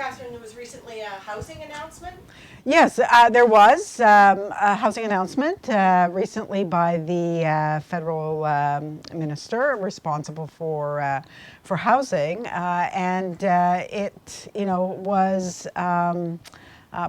Catherine, there was recently a housing announcement. Yes, there was a housing announcement recently by the federal minister responsible for housing, and it was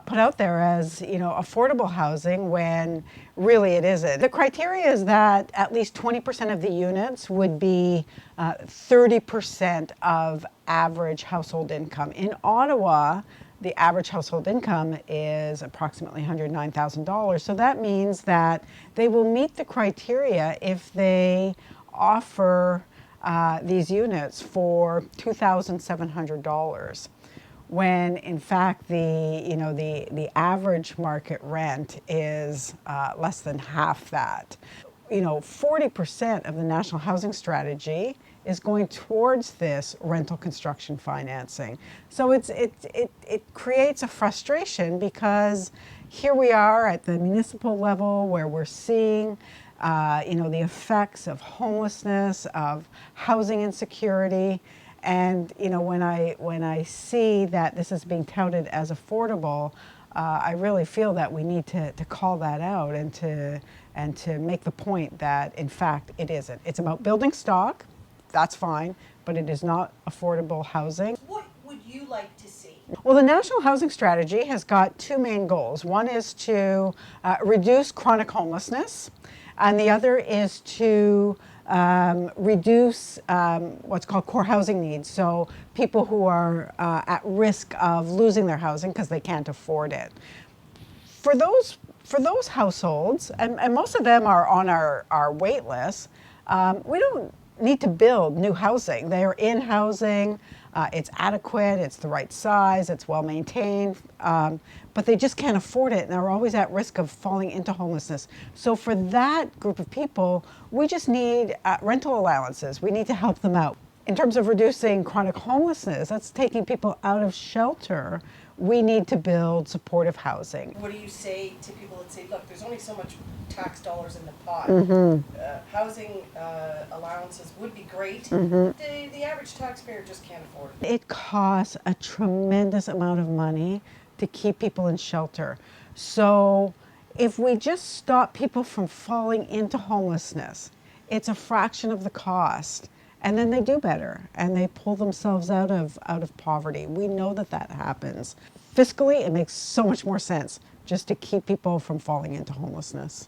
put out there as affordable housing when really it isn't. The criteria is that at least 20% of the units would be 30% of average household income. In Ottawa, the average household income is approximately $109,000. So that means that they will meet the criteria if they offer these units for $2,700. When in fact the average market rent is less than half that. 40% of the National Housing Strategy is going towards this rental construction financing. So it creates a frustration because here we are at the municipal level where we're seeing the effects of homelessness, of housing insecurity. And when I see that this is being touted as affordable, I really feel that we need to call that out and to make the point that in fact it isn't. It's about building stock, that's fine, but it is not affordable housing. What would you like to see? Well, the National Housing Strategy has got two main goals. One is to reduce chronic homelessness, and the other is to reduce what's called core housing needs. So people who are at risk of losing their housing because they can't afford it. For those households, and most of them are on our wait list, we don't need to build new housing. They are in housing, it's adequate, it's the right size, it's well maintained, but they just can't afford it and they're always at risk of falling into homelessness. So for that group of people, we just need rental allowances. We need to help them out. In terms of reducing chronic homelessness, that's taking people out of shelter. We need to build supportive housing. What do you say to people that say, look, there's only so much tax dollars in the pot. Housing allowances would be great. The average taxpayer just can't afford it. It costs a tremendous amount of money to keep people in shelter. So if we just stop people from falling into homelessness, it's a fraction of the cost. And then they do better and they pull themselves out of poverty. We know that happens. Fiscally, it makes so much more sense just to keep people from falling into homelessness.